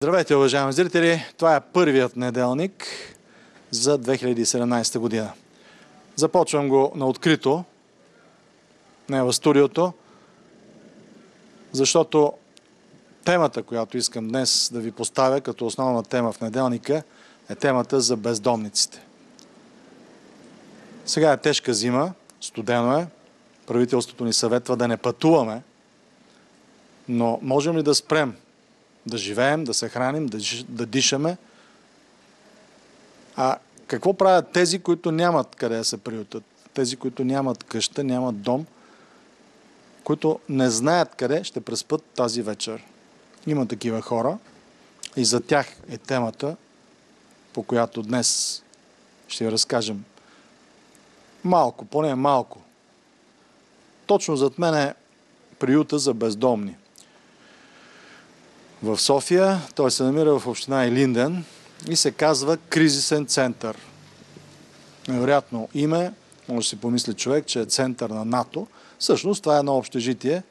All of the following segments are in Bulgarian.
Здравейте, уважаеми зрители! Това е първият неделник за 2017 година. Започвам го на открито, не в студиото, защото темата, която искам днес да ви поставя като основна тема в неделника, е темата за бездомниците. Сега е тежка зима, студено е, правителството ни съветва да не пътуваме, но можем ли да спрем да живеем, да се храним, да дишаме? А какво правят тези, които нямат къде да се приютат? Тези, които нямат къща, нямат дом, които не знаят къде ще преспят тази вечер. Има такива хора и за тях е темата, по която днес ще ви разкажем малко, поне малко. Точно зад мен е приюта за бездомни в София. Той се намира в община Илинден и се казва Кризисен център. Невероятно име, може да си помисли човек, че е център на НАТО. Всъщност това е едно общежитие,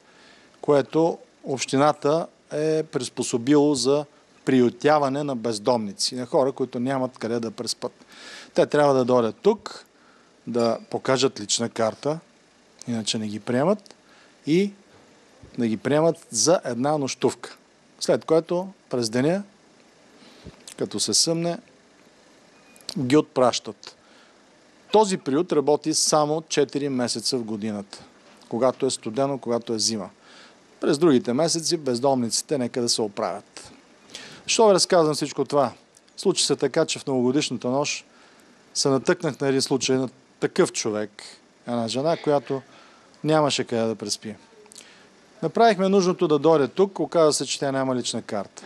което общината е приспособило за приютяване на бездомници, на хора, които нямат къде да преспат. Те трябва да дойдат тук, да покажат лична карта, иначе не ги приемат, и да ги приемат за една нощувка. След което през деня, като се съмне, ги отпращат. Този приют работи само 4 месеца в годината, когато е студено, когато е зима. През другите месеци бездомниците нека да се оправят. Що ви разказвам всичко това? Случи се така, че в новогодишната нощ се натъкнах на един случай на такъв човек, една жена, която нямаше къде да преспи. Направихме нужното да дойде тук, оказа се, че тя няма лична карта.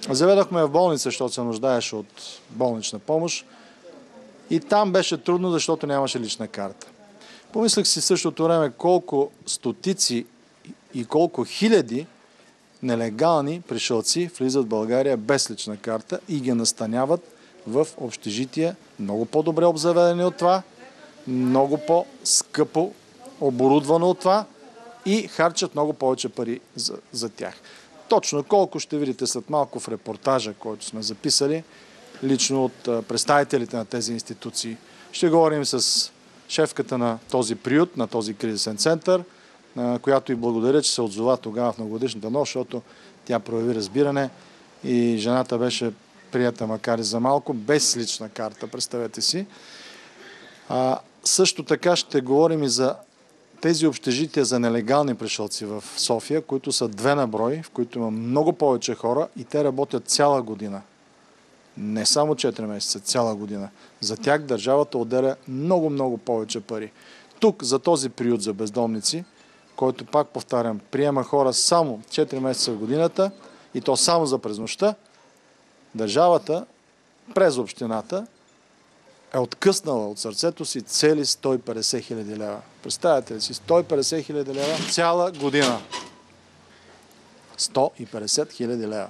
Заведохме в болница, защото се нуждаеше от болнична помощ, и там беше трудно, защото нямаше лична карта. Помислях си в същото време колко стотици и колко хиляди нелегални пришълци влизат в България без лична карта и ги настаняват в общежития, много по-добре обзаведени от това, много по-скъпо оборудвано от това, и харчат много повече пари за тях. Точно колко ще видите след малко в репортажа, който сме записали, лично от представителите на тези институции. Ще говорим с шефката на този приют, на този кризисен център, която и благодаря, че се отзова тогава в новогодишната нощ, защото тя прояви разбиране и жената беше прията, макар и за малко, без лична карта, представете си. Също така ще говорим и за тези общежития за нелегални пришълци в София, които са 2 на брой, в които има много повече хора и те работят цяла година. Не само 4 месеца, цяла година. За тях държавата отделя много повече пари. Тук, за този приют за бездомници, който, пак повтарям, приема хора само 4 месеца в годината, и то само за през нощта, държавата през общината е откъснала от сърцето си цели 150 хиляди лева. Представете ли си? 150 хиляди лева цяла година. 150 хиляди лева.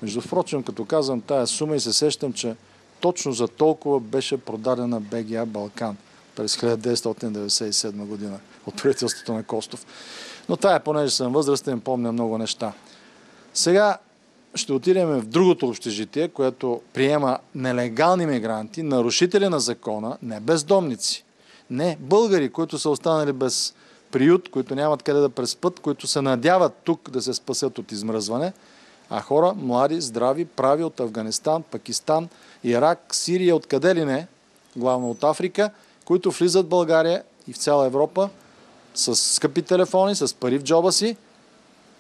Между впрочем, като казвам тая сума и се сещам, че точно за толкова беше продадена БГА Балкан през 1997 година от правителството на Костов. Но това е, понеже съм възрастен, помня много неща. Сега ще отидем в другото общежитие, което приема нелегални мигранти, нарушители на закона, не бездомници, не българи, които са останали без приют, които нямат къде да преспят, които се надяват тук да се спасят от измръзване, а хора млади, здрави, прави от Афганистан, Пакистан, Ирак, Сирия, откъде ли не, главно от Африка, които влизат в България и в цяла Европа с скъпи телефони, с пари в джоба си,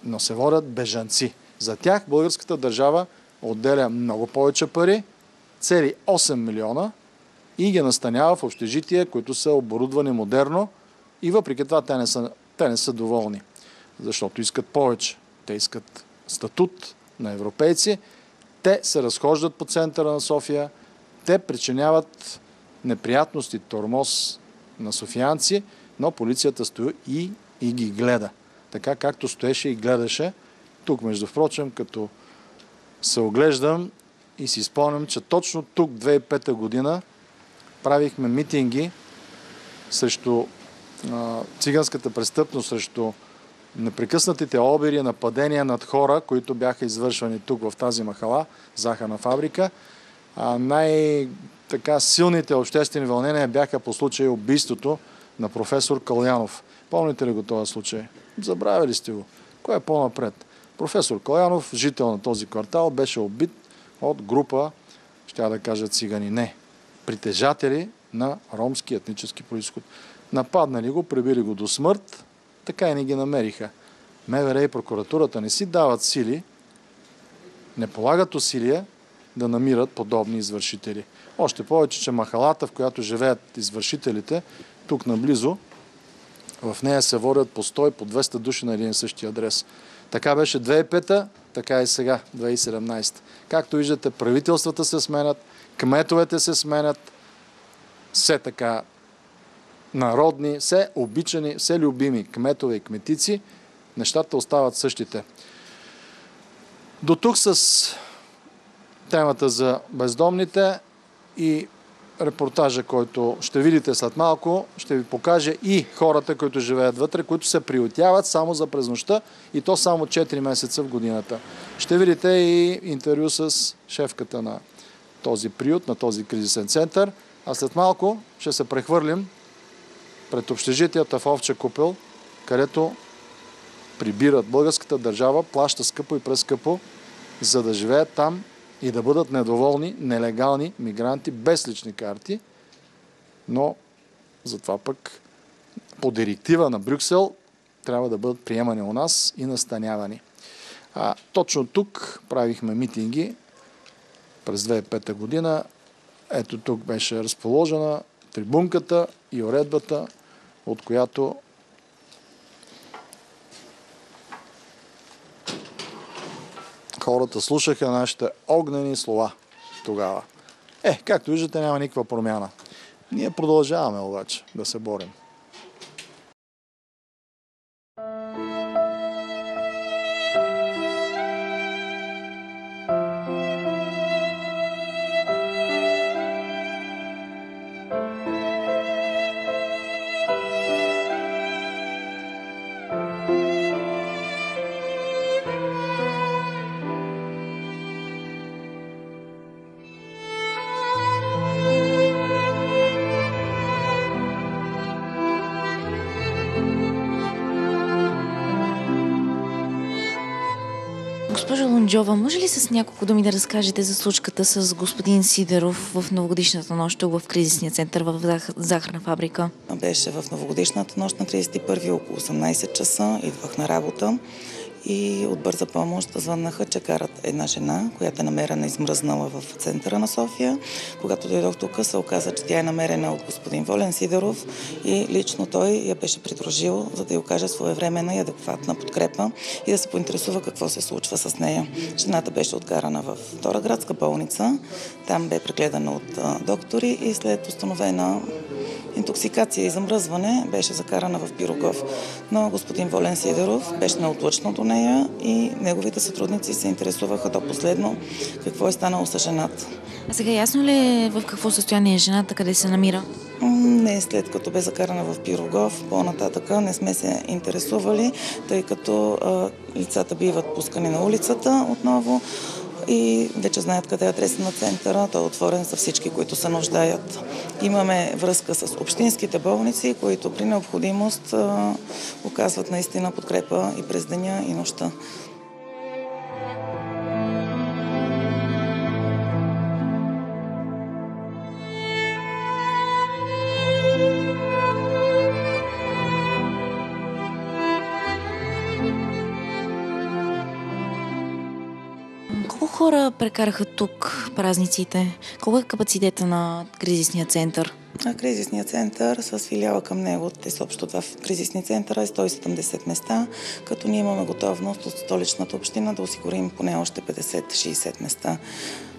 но се водят бежанци. За тях българската държава отделя много повече пари, цели 8 милиона, и ги настанява в общежития, които са оборудвани модерно, и въпреки това те не са доволни, защото искат повече. Те искат статут на европейци, те се разхождат по центъра на София, те причиняват неприятности, тормоз на софиянци, но полицията стои и ги гледа. Така както стоеше и гледаше тук, между впрочем, като се оглеждам и си спомням, че точно тук, 2005 година, правихме митинги срещу циганската престъпност, срещу непрекъснатите обири, нападения над хора, които бяха извършвани тук в тази махала, захарна фабрика. Най-силните обществени вълнения бяха по случай убийството на професор Калянов. Помните ли го този случай? Забравили сте го. Кой е по-напред? Професор Калянов, жител на този квартал, беше убит от група, ще да кажа цигани, не, притежатели на ромски етнически произход. Нападнали го, прибили го до смърт, така и не ги намериха. МВР и прокуратурата не си дават сили, не полагат усилия да намират подобни извършители. Още повече, че махалата, в която живеят извършителите, тук наблизо, в нея се водят по 100 по 200 души на един и същи адрес. Така беше 2005-та, така и сега, 2017. Както виждате, правителствата се сменят, кметовете се сменят, все така народни, все обичани, все любими кметове и кметици, нещата остават същите. До тук с темата за бездомните и репортажа, който ще видите след малко, ще ви покаже и хората, които живеят вътре, които се приютяват само за през нощта и то само 4 месеца в годината. Ще видите и интервю с шефката на този приют, на този кризисен център, а след малко ще се прехвърлим пред общежитията в Овча купел, където прибират. Българската държава плаща скъпо и прескъпо, за да живеят там и да бъдат недоволни, нелегални мигранти без лични карти, но затова пък по директива на Брюксел трябва да бъдат приемани у нас и настанявани. Точно тук правихме митинги през 2005 година. Ето тук беше разположена трибунката и уредбата, от която хората слушаха нашите огнени слова тогава. Както виждате, няма никаква промяна. Ние продължаваме обаче да се борим. Госпожо Лунджова, може ли с няколко думи да разкажете за случката с господин Сидеров в новогодишната нощ тук в кризисния център в захарна фабрика? Беше в новогодишната нощ на 31-и около 18 часа. Идвах на работа и от бърза помощ звъннаха, че карат една жена, която е намерена измръзнала в центъра на София. Когато дойдох тук, се оказа, че тя е намерена от господин Волен Сидеров и лично той я беше придружил, за да й окаже своевременна и адекватна подкрепа и да се поинтересува какво се случва с нея. Жената беше откарана в Втора градска болница. Там бе прегледана от доктори и след установена интоксикация и замръзване беше закарана в Пирогов. Но господин Волен Сидеров беше неотлъчно до нея и неговите сътрудници се интересуваха до последно какво е станало с жената. А сега ясно ли е в какво състояние е жената, къде се намира? Не, след като бе закарана в Пирогов, по-нататъка не сме се интересували, тъй като лицата биват пускани на улицата отново и вече знаят къде е адреса на центъра. Той е отворен за всички, които се нуждаят. Имаме връзка с общинските болници, които при необходимост оказват наистина подкрепа и през деня и нощта. Колко хора прекараха тук празниците? Колко е капацитета на кризисния център? Кризисният център с филиала към него, те са общо два кризисни центъра, е 170 места, като ние имаме готовност от столичната община да осигурим поне още 50-60 места.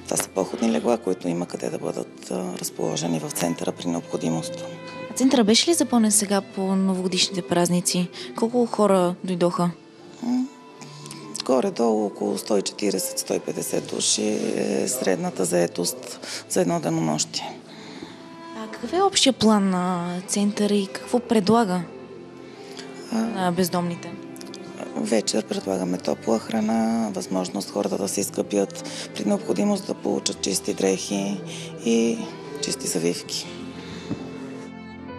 Това са походни легла, които има къде да бъдат разположени в центъра при необходимост. А центъра беше ли запълнен сега по новогодишните празници? Колко хора дойдоха? Горе-долу около 140-150 души е средната заетост за едно денонощие. А какъв е общия план на центъра и какво предлага на бездомните? вечер предлагаме топла храна, възможност хората да се изкъпят, при необходимост да получат чисти дрехи и чисти завивки.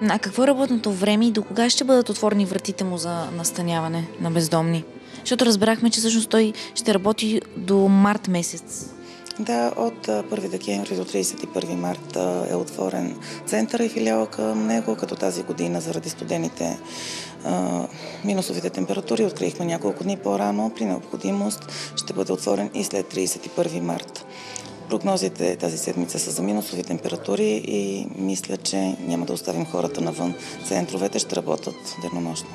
А какво е работното време и до кога ще бъдат отворени вратите му за настаняване на бездомни? Защото разбрахме, че всъщност той ще работи до март месец. Да, от 1 декември до 31 март е отворен центъра и филиала към него, като тази година заради студените минусовите температури открихме няколко дни по-рано. При необходимост ще бъде отворен и след 31 март. Прогнозите тази седмица са за минусови температури и мисля, че няма да оставим хората навън. Центровете ще работят денонощно.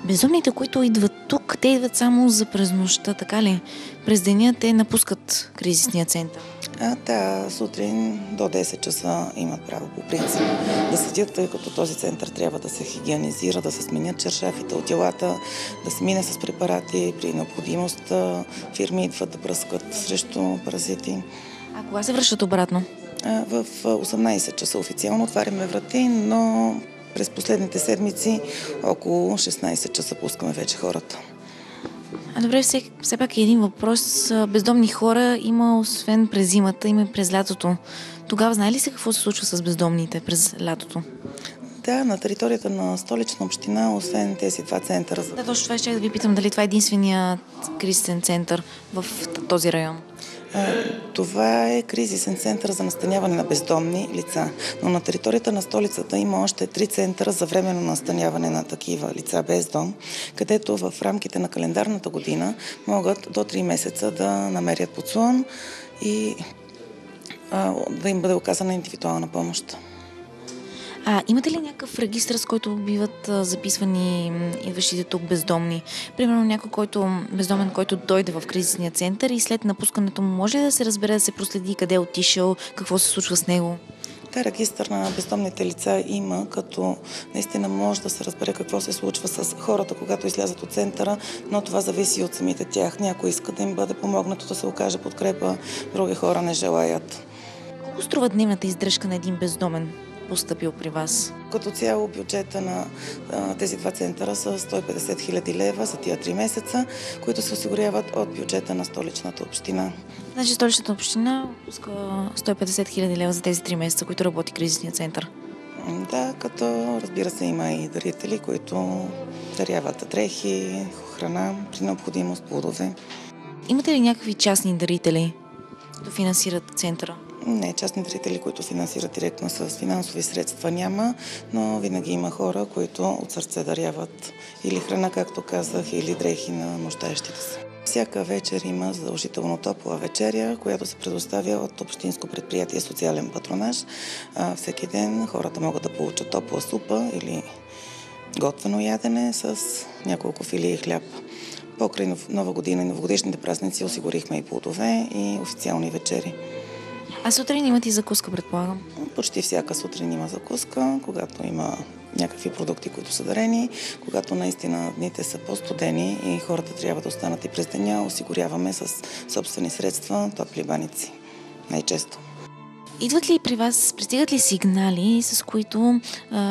Бездомните, които идват тук, те идват само за през нощта, така ли? През деня те напускат кризисния център. Да, сутрин до 10 часа имат право по принцип да седят, тъй като този център трябва да се хигиенизира, да се сменят чершафите от телата, да се мине с препарати. При необходимост фирми идват да пръскат срещу паразити. А кога се връщат обратно? В 18 часа официално отваряме врати, но през последните седмици около 16 часа пускаме вече хората. Добре, все пак един въпрос. Бездомни хора има освен през зимата, има и през лятото. Тогава знае ли се какво се случва с бездомните през лятото? Да, на територията на Столична община, освен тези два центъра. Да, точно това ще да ви питам, дали това е единственият кризисен център в този район. Това е кризисен център за настаняване на бездомни лица, но на територията на столицата има още 3 центъра за временно настаняване на такива лица без дом, където в рамките на календарната година могат до 3 месеца да намерят подслон и да им бъде оказана индивидуална помощ. Имате ли някакъв регистр, с който биват записвани идващите тук бездомни? Примерно някой бездомен, който дойде в кризисния център и след напускането му може ли да се разбере, да се проследи къде е отишъл, какво се случва с него? Да, регистър на бездомните лица има, като наистина може да се разбере какво се случва с хората, когато излязат от центъра, но това зависи от самите тях. Някой иска да им бъде помогнато, да се окаже подкрепа, други хора не желаят. Колко струва дневната издръжка на един бездомен постъпил при вас? Като цяло бюджета на тези два центъра са 150 хиляди лева за тия 3 месеца, които се осигуряват от бюджета на Столичната община. Значи Столичната община пуска 150 хиляди лева за тези 3 месеца, които работи кризисния център. Да, като разбира се има и дарители, които даряват дрехи, храна, при необходимост плодове. Имате ли някакви частни дарители, които финансират центъра? Не, частни дарители, които финансират директно с финансови средства няма, но винаги има хора, които от сърце даряват или храна, както казах, или дрехи на нуждаещите се. Всяка вечер има задължително топла вечеря, която се предоставя от Общинско предприятие социален патронаж. Всеки ден хората могат да получат топла супа или готвено ядене с няколко филии хляб. Покрай Нова година и новогодишните празници осигурихме и плодове и официални вечери. А сутрин имате и закуска, предполагам? Почти всяка сутрин има закуска, когато има някакви продукти, които са дарени. Когато наистина дните са по-студени и хората трябва да останат и през деня, осигуряваме с собствени средства топли баници. Най-често. Идват ли при вас, пристигат ли сигнали, с които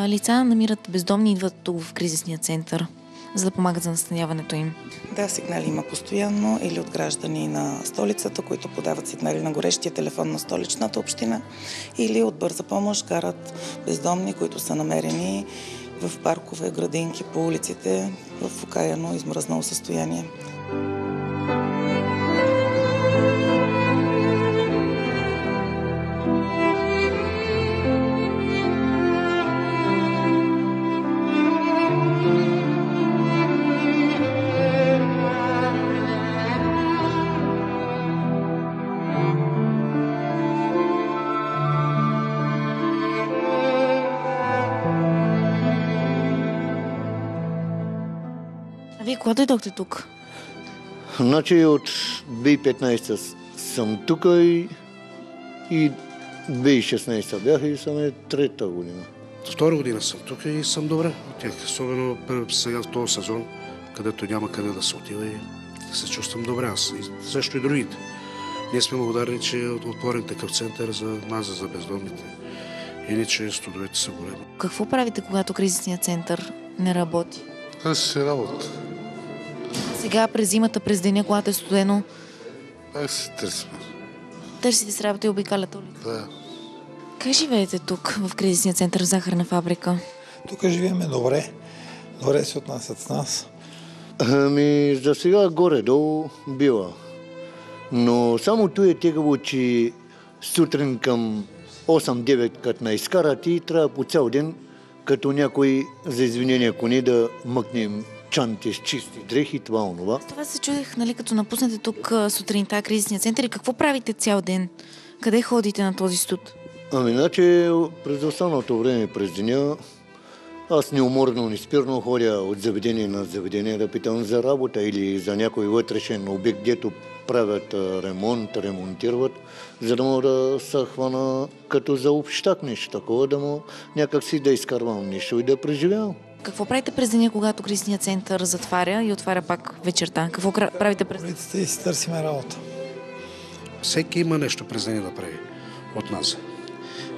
лица намират бездомни и идват тук в кризисния център, за да помагат за настаняването им? Да, сигнали има постоянно или от граждани на столицата, които подават сигнали на горещия телефон на Столичната община, или от бърза помощ карат бездомни, които са намерени в паркове, градинки, по улиците, в окаяно, измръзнало състояние. А вие кога дойдохте тук? Значи от 2015 съм тук и 2016 бях и съм трета година. Втора година съм тук и съм добре от тях. Особено сега в този сезон, където няма къде да се отива и се чувствам добре. Аз и също и другите. Ние сме благодарни, че е отворен такъв център за нас, за бездомните. Иначе студовете са големи. Какво правите, когато кризисният център не работи? Аз си работа. Сега през зимата, през деня, когато е студено, Пак се търсим. търсите с работа и обикаляте улица. Да. Как живеете тук, в кризисния център в захарна фабрика? Тук живееме добре. Добре се отнасят с нас. Ами, за сега горе-долу била. Но само то е тегаво, че сутрин към 8-9 като на изкарат и трябва по цял ден, като някой за извинение коне да мъкнем чанти с чисти дрехи, това онова. Това се чудех, нали, като напуснете тук сутринта кризисния център и какво правите цял ден? Къде ходите на този студ? Ами, иначе през останалото време през деня аз неуморно, неспирно ходя от заведение на заведение да питам за работа или за някой вътрешен обект, дето правят ремонт, ремонтират, за да мога да се хвана като за общак нещо такова, да мога някак си да изкарвам нещо и да преживявам. Какво правите през деня, когато кризисният център затваря и отваря пак вечерта? Какво правите през деня? Улиците и си търсиме работа. Всеки има нещо през деня да прави от нас.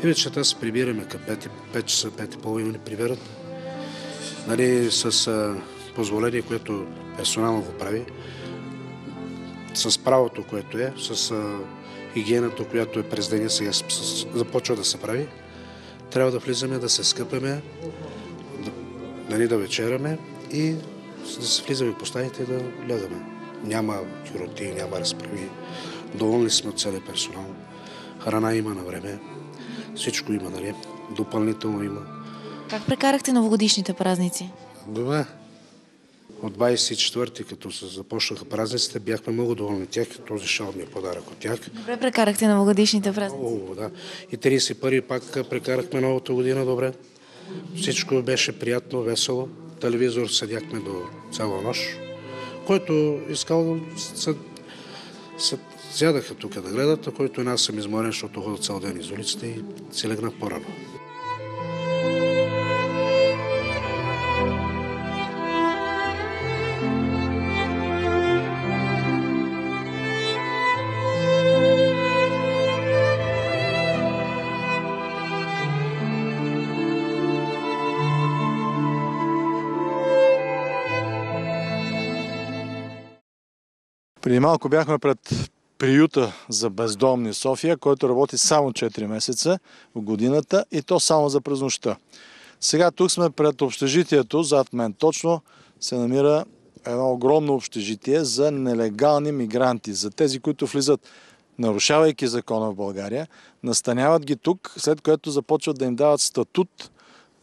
И вечерта се прибираме към 5 часа, 5:30 ни прибират. Нали, с позволение, което персонално го прави, с правото, което е, с хигиената, която е през деня, сега започва да се прави. Трябва да влизаме, да се скъпаме, да вечераме и да се влизаме по стаите и да лягаме. Няма кюроти, няма разправи. Доволни сме от целия персонал. Храна има на време. Всичко има, нали? Допълнително има. Как прекарахте новогодишните празници? Добре. От 24-ти, като се започнаха празниците, бяхме много доволни тях. Този шал ми е подарък от тях. Добре прекарахте новогодишните празници. О, да. И 31-и пак прекарахме новата година добре. Всичко беше приятно, весело. Телевизор седяхме до цяла нощ, който искал се сядаха тук да гледат, а който аз съм изморен, защото ходя цял ден из улиците и си легнах по-рано. Преди малко бяхме пред приюта за бездомни София, който работи само 4 месеца в годината и то само за през нощта. Сега тук сме пред общежитието, зад мен точно се намира едно огромно общежитие за нелегални мигранти, за тези, които влизат нарушавайки закона в България, настаняват ги тук, след което започват да им дават статут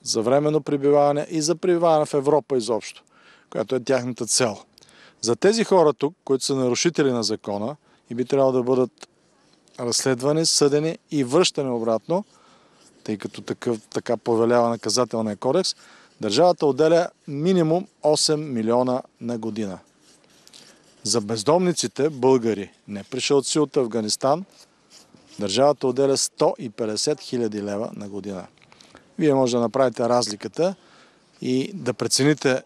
за временно пребиваване и за пребиваване в Европа изобщо, която е тяхната цел. За тези хора тук, които са нарушители на закона и би трябвало да бъдат разследвани, съдени и връщани обратно, тъй като така повелява наказателния кодекс, държавата отделя минимум 8 милиона на година. За бездомниците, българи, не пришълци от Афганистан, държавата отделя 150 хиляди лева на година. Вие може да направите разликата и да прецените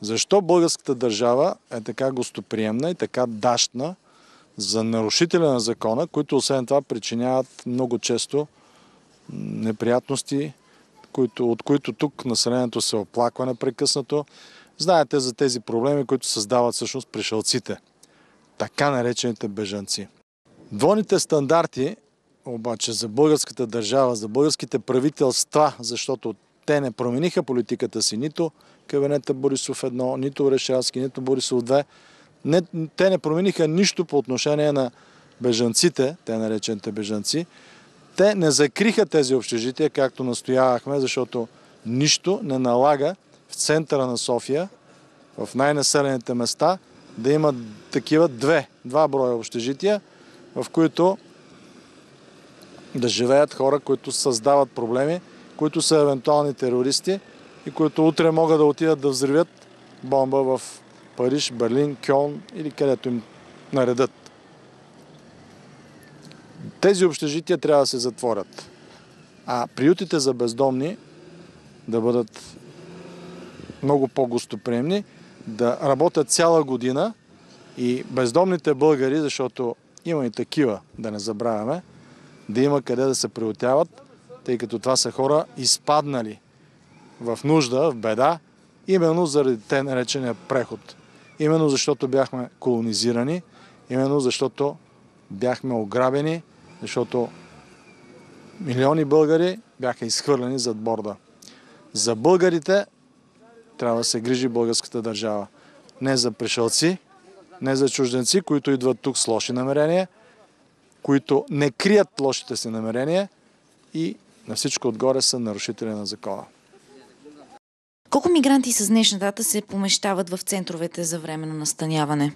защо българската държава е така гостоприемна и така дащна за нарушителя на закона, които освен това причиняват много често неприятности, от които тук населението се оплаква непрекъснато. Знаете за тези проблеми, които създават всъщност пришълците, така наречените бежанци. Двойните стандарти обаче за българската държава, за българските правителства, защото те не промениха политиката си нито кабинета Борисов 1, нито Орешарски, нито Борисов 2. Те не промениха нищо по отношение на бежанците, те наречените бежанци. Те не закриха тези общежития, както настоявахме, защото нищо не налага в центъра на София, в най-населените места, да има такива два броя общежития, в които да живеят хора, които създават проблеми, които са евентуални терористи и които утре могат да отидат да взривят бомба в Париж, Берлин, Кьолн или където им наредат. Тези общежития трябва да се затворят. А приютите за бездомни да бъдат много по-гостоприемни, да работят цяла година и бездомните българи, защото има и такива, да не забравяме, да има къде да се приютяват, тъй като това са хора изпаднали в нужда, в беда, именно заради те наречения преход. именно защото бяхме колонизирани, именно защото бяхме ограбени, защото милиони българи бяха изхвърлени зад борда. За българите трябва да се грижи българската държава. Не за пришълци, не за чужденци, които идват тук с лоши намерения, които не крият лошите си намерения и на всичко отгоре са нарушители на закона. Колко мигранти с днешна дата се помещават в центровете за временно настаняване?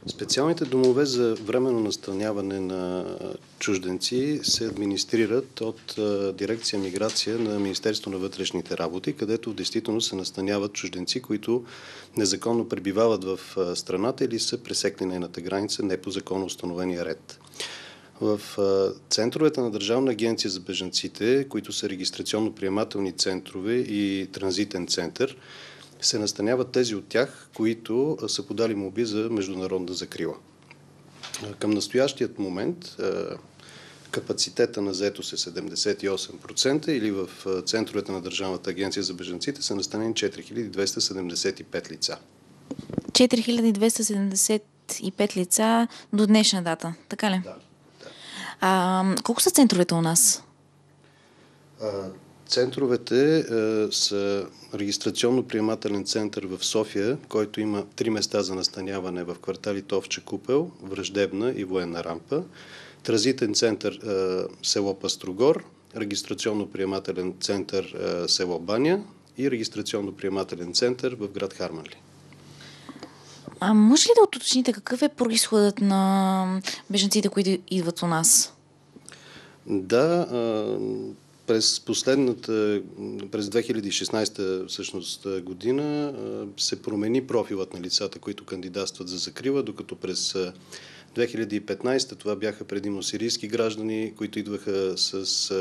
Специалните домове за временно настаняване на чужденци се администрират от дирекция миграция на Министерството на вътрешните работи, където действително се настаняват чужденци, които незаконно пребивават в страната или са пресекли нейната граница не по законно установения ред. В центровете на Държавна агенция за бежанците, които са регистрационно-приемателни центрове и транзитен център, се настаняват тези от тях, които са подали молби за международна закрила. Към настоящият момент капацитета на заетост е 78% или в центровете на Държавната агенция за бежанците са настанени 4275 лица. 4275 лица до днешна дата, така ли? Да. Колко са центровете у нас? Центровете са регистрационно-приемателен център в София, който има 3 места за настаняване в кварталите Овча купел, Враждебна и Военна рампа, транзитен център село Пастрогор, регистрационно-приемателен център село Баня и регистрационно-приемателен център в град Харманли. Може ли да уточните какъв е произходът на бежанците, които идват у нас? Да, през 2016 всъщност година се промени профилът на лицата, които кандидатстват за закрила, докато през 2015 това бяха предимно сирийски граждани, които идваха с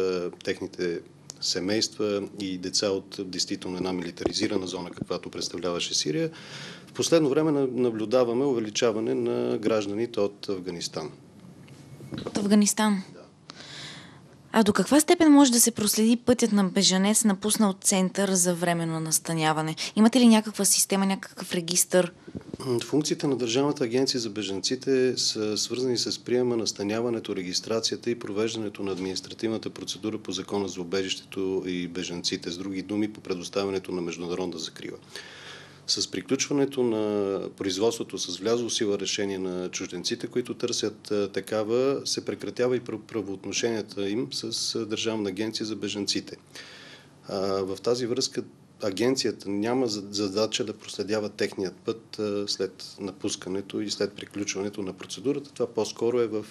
техните семейства и деца от действително една милитаризирана зона, каквато представляваше Сирия. В последно време наблюдаваме увеличаване на гражданите от Афганистан. От Афганистан? А до каква степен може да се проследи пътят на бежанец, напуснал център за временно настаняване? Имате ли някаква система, някакъв регистър? Функциите на Държавната агенция за бежанците са свързани с приема, настаняването, регистрацията и провеждането на административната процедура по Закона за убежището и бежанците, с други думи по предоставянето на международна закрила. С приключването на производството с влязло в сила решение на чужденците, които търсят такава, се прекратява и правоотношенията им с Държавна агенция за бежанците. В тази връзка агенцията няма задача да проследява техният път след напускането и след приключването на процедурата. Това по-скоро е в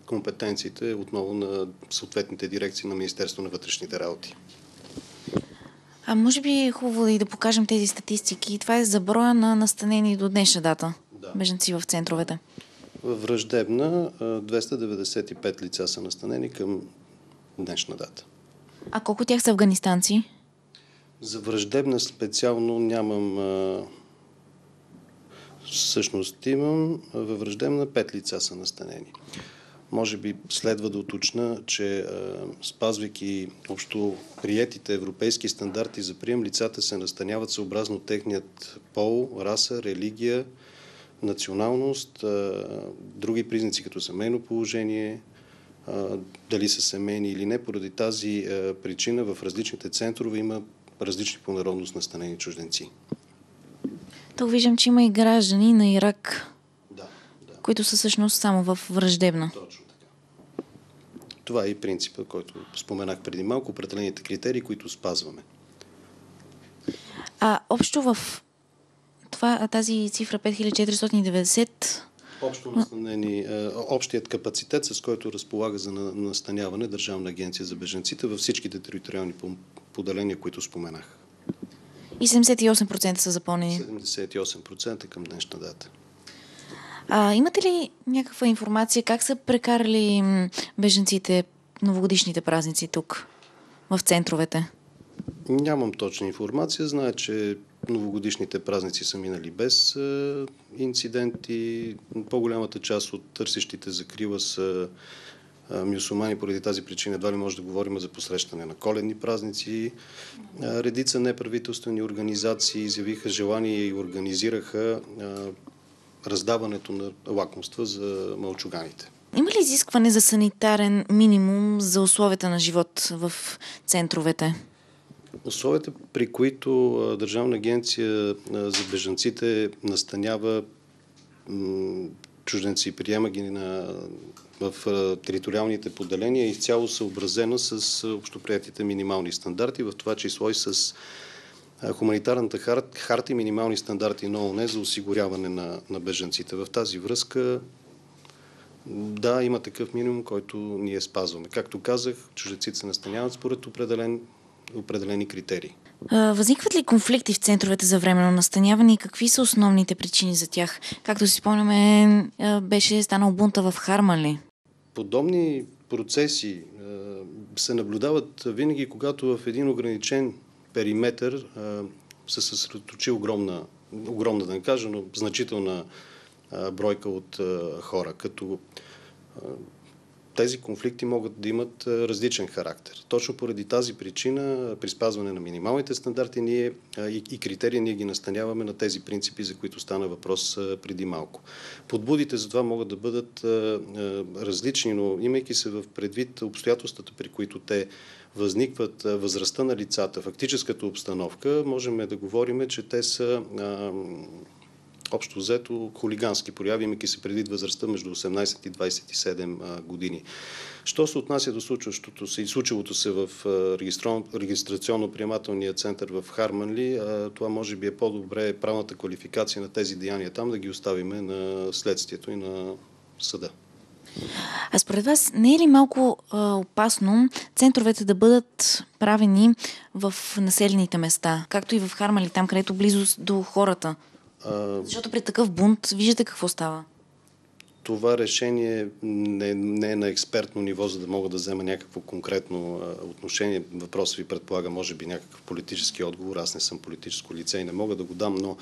компетенциите отново на съответните дирекции на Министерството на вътрешните работи. Може би е хубаво и да покажем тези статистики. Това е за броя на настанени до днешна дата бежанци в центровете. В Враждебна 295 лица са настанени към днешна дата. А колко тях са афганистанци? За Враждебна специално нямам... Всъщност имам във Враждебна 5 лица са настанени. Може би следва да уточня, че спазвайки общо приетите европейски стандарти за прием, лицата се настаняват съобразно техният пол, раса, религия, националност, други признаци като семейно положение, дали са семейни или не. Поради тази причина в различните центрове има различни по народност настанени чужденци. То виждам, че има и граждани на Ирак, Да. които са всъщност само в Враждебна. Точно така. Това е и принципа, който споменах преди малко, определените критерии, които спазваме. Общо в тази цифра 5490... Общо настанени, общият капацитет, с който разполага за настаняване Държавна агенция за бежанците във всичките териториални поделения, които споменах. И 78% са запълнени. 78% към днешна дата. Имате ли някаква информация как са прекарали бежанците новогодишните празници тук, в центровете? Нямам точна информация. Зная, че новогодишните празници са минали без инциденти. По-голямата част от търсещите закрила са мюсюлмани. Поради тази причина едва ли може да говорим за посрещане на коледни празници. Редица неправителствени организации изявиха желание и организираха раздаването на лакомства за мълчуганите. Има ли изискване за санитарен минимум за условията на живот в центровете? Условията, при които Държавна агенция за бежанците настанява чужденци и приема ги в териториалните поделения, е изцяло съобразена с общоприетите минимални стандарти, в това число и с хуманитарната харта и минимални стандарти на ООН за осигуряване на бежанците. В тази връзка, да, има такъв минимум, който ние спазваме. Както казах, чужденците се настаняват според определени критерии. Възникват ли конфликти в центровете за временно настаняване и какви са основните причини за тях? Както си спомняме, беше станал бунта в Харманли. Подобни процеси се наблюдават винаги, когато в един ограничен периметър се съсредоточи огромна, да не кажа, но значителна бройка от хора, като тези конфликти могат да имат различен характер. Точно поради тази причина, при спазване на минималните стандарти и критерии, ние ги настаняваме на тези принципи, за които стана въпрос преди малко. Подбудите за това могат да бъдат различни, но имайки се в предвид обстоятелствата, при които те възникват, възрастта на лицата, фактическата обстановка, можем да говорим, че те са общо взето хулигански прояви, имайки се предвид възрастта между 18 и 27 години. Що се отнася до случващото се и случилото се в регистрационно-приемателния център в Харманли, това може би е по-добре правната квалификация на тези деяния там да ги оставиме на следствието и на съда. А според вас не е ли малко опасно центровете да бъдат правени в населените места, както и в Харманли, там където близо до хората? Защото при такъв бунт виждате какво става. Това решение не е на експертно ниво, за да мога да взема някакво конкретно отношение. Въпросът ви предполага, може би, някакъв политически отговор. Аз не съм политическо лице и не мога да го дам, но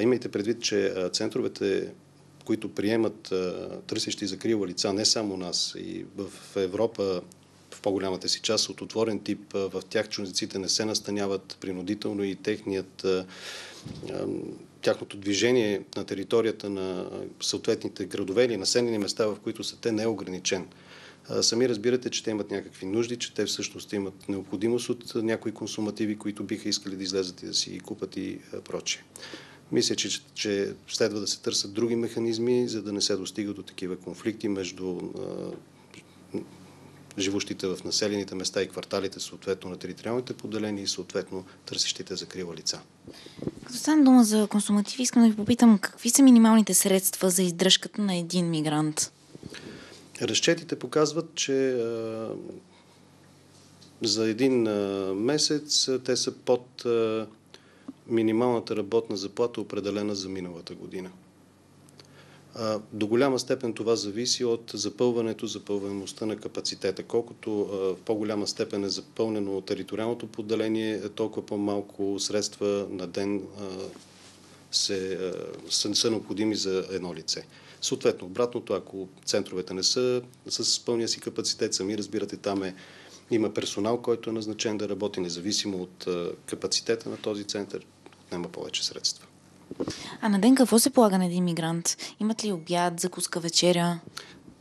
имайте предвид, че центровете, които приемат търсещи закрила лица, не само нас, и в Европа в по-голямата си част от отворен тип, в тях чужденците не се настаняват принудително и тяхното движение на територията на съответните градове или населени места, в които са те, не е ограничен. Сами разбирате, че те имат някакви нужди, че те всъщност имат необходимост от някои консумативи, които биха искали да излезат и да си купат и прочее. Мисля, че следва да се търсят други механизми, за да не се достига до такива конфликти между живущите в населените места и кварталите, съответно на териториалните поделения и съответно търсещите закрила лица. Като стана дума за консумативи, искам да ви попитам какви са минималните средства за издръжката на един мигрант? Разчетите показват, че за един месец те са под минималната работна заплата, определена за миналата година. До голяма степен това зависи от запълваемостта на капацитета. Колкото в по-голяма степен е запълнено териториалното поделение, толкова по-малко средства на ден са необходими за едно лице. Съответно, обратното, ако центровете не са с пълния си капацитет, сами разбирате, там има персонал, който е назначен да работи, независимо от капацитета на този център, няма повече средства. А на ден какво се полага на един мигрант? Имат ли обяд, закуска, вечеря?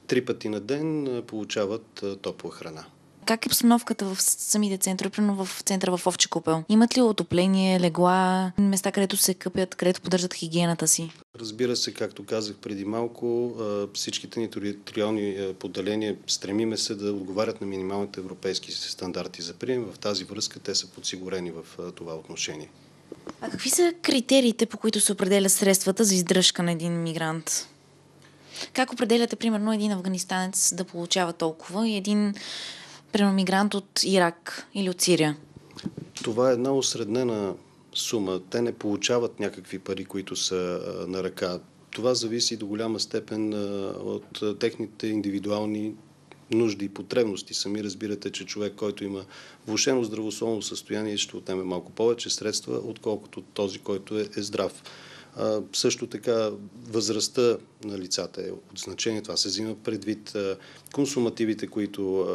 3 пъти на ден получават топла храна. Как е обстановката в самите центрове, примерно в центъра в Овча купел? Имат ли отопление, легла, места, където се къпят, където поддържат хигиената си? Разбира се, както казах преди малко, всичките ни териториални поделения стремиме се да отговарят на минималните европейски стандарти за прием. В тази връзка те са подсигурени в това отношение. А какви са критериите, по които се определят средствата за издръжка на един мигрант? Как определяте, примерно, един афганистанец да получава толкова и един, примерно, мигрант от Ирак или от Сирия? Това е една осреднена сума. Те не получават някакви пари, които са на ръка. Това зависи до голяма степен от техните индивидуални нужди и потребности. Сами разбирате, че човек, който има влошено здравословно състояние, ще отнеме малко повече средства, отколкото този, който е здрав. Също така възрастта на лицата е от значение. Това се взима предвид. Консумативите, които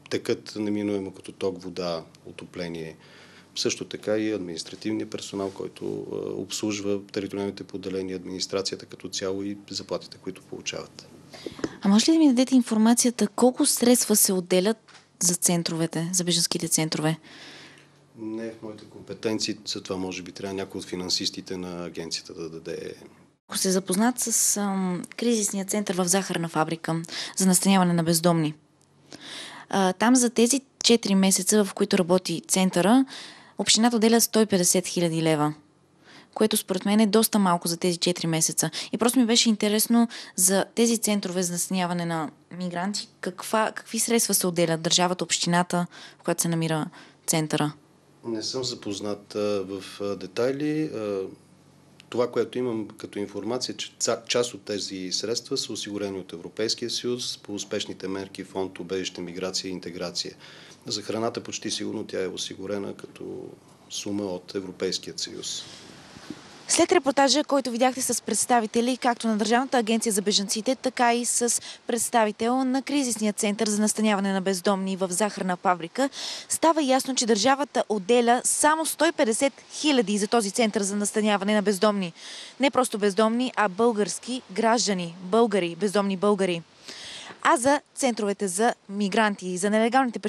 текат неминуемо като ток, вода, отопление. Също така и административния персонал, който обслужва териториалните поделения, администрацията като цяло и заплатите, които получават. А може ли да ми дадете информацията колко средства се отделят за центровете, за бежанските центрове? Не е в моите компетенции, за това може би трябва някой от финансистите на агенцията да даде. Ако се запознат с кризисния център в захарна фабрика за настаняване на бездомни, там за тези 4 месеца, в които работи центъра, общината отделя 150 хиляди лева, което според мен е доста малко за тези 4 месеца. И просто ми беше интересно за тези центрове за настаняване на мигранти, какви средства се отделят държавата, общината, в която се намира центъра? Не съм запознат в детайли. Това, което имам като информация, че част от тези средства са осигурени от Европейския съюз по успешните мерки фонд убежище, миграция и интеграция. За храната почти сигурно тя е осигурена като сума от Европейския съюз. След репортажа, който видяхте с представители както на Държавната агенция за бежанците, така и с представител на кризисния център за настаняване на бездомни в захарна фабрика, става ясно, че държавата отделя само 150 хиляди за този център за настаняване на бездомни. Не просто бездомни, а български граждани, българи, бездомни българи. А за центровете за мигранти и за нелегалните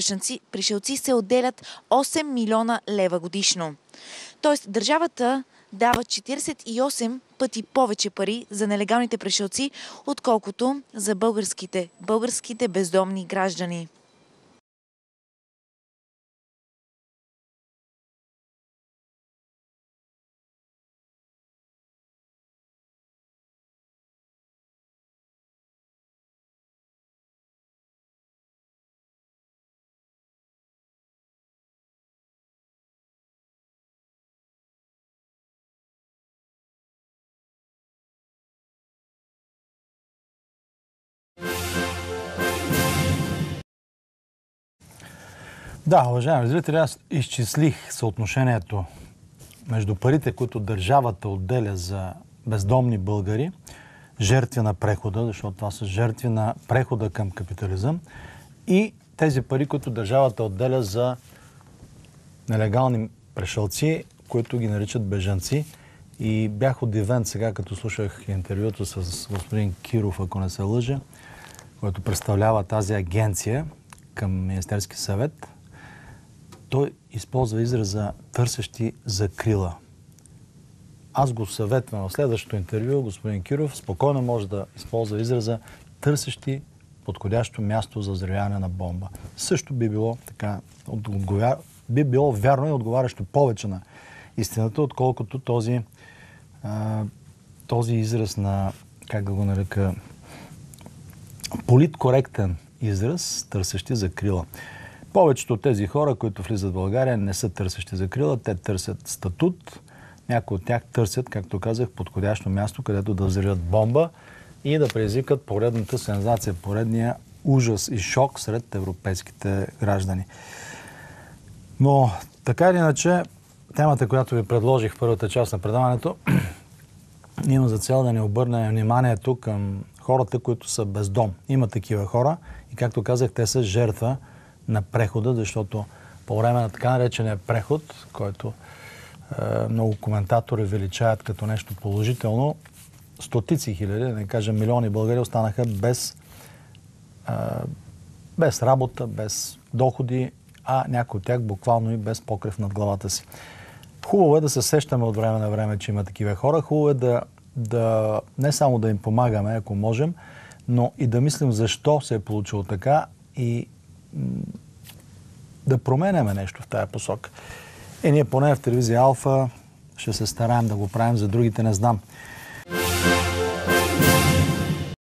пришелци се отделят 8 милиона лева годишно. Тоест държавата дава 48 пъти повече пари за нелегалните пришелци, отколкото за българските бездомни граждани. Да, уважаеми зрители, аз изчислих съотношението между парите, които държавата отделя за бездомни българи, жертви на прехода, защото това са жертви на прехода към капитализъм, и тези пари, които държавата отделя за нелегални пришълци, които ги наричат бежанци. И бях удивен сега, като слушах интервюто с господин Киров, ако не се лъжа, който представлява тази агенция към Министерски съвет. Той използва израза търсещи закрила. Аз го съветвам в следващото интервю, господин Киров спокойно може да използва израза търсещи подходящо място за взривяване на бомба. Също би било така, би било вярно и отговарящо повече на истината, отколкото този израз на, как да го нарека, политкоректен израз, търсещи закрила. Повечето от тези хора, които влизат в България, не са търсещи закрила, те търсят статут. Някои от тях търсят, както казах, подходящо място, където да взривят бомба и да предизвикат поредната сензация, поредния ужас и шок сред европейските граждани. Но така или иначе, темата, която ви предложих в първата част на предаването, има за цел да ни обърне вниманието към хората, които са без дом. Има такива хора и, както казах, те са жертва на прехода, защото по време на така наречения преход, който много коментатори величаят като нещо положително, стотици хиляди, да не кажа милиони българи останаха без работа, без доходи, а някои от тях буквално и без покрив над главата си. Хубаво е да се сещаме от време на време, че има такива хора. Хубаво е да не само да им помагаме, ако можем, но и да мислим защо се е получило така и да променяме нещо в тая посока. Ние поне в телевизия Алфа ще се стараем да го правим, за другите не знам.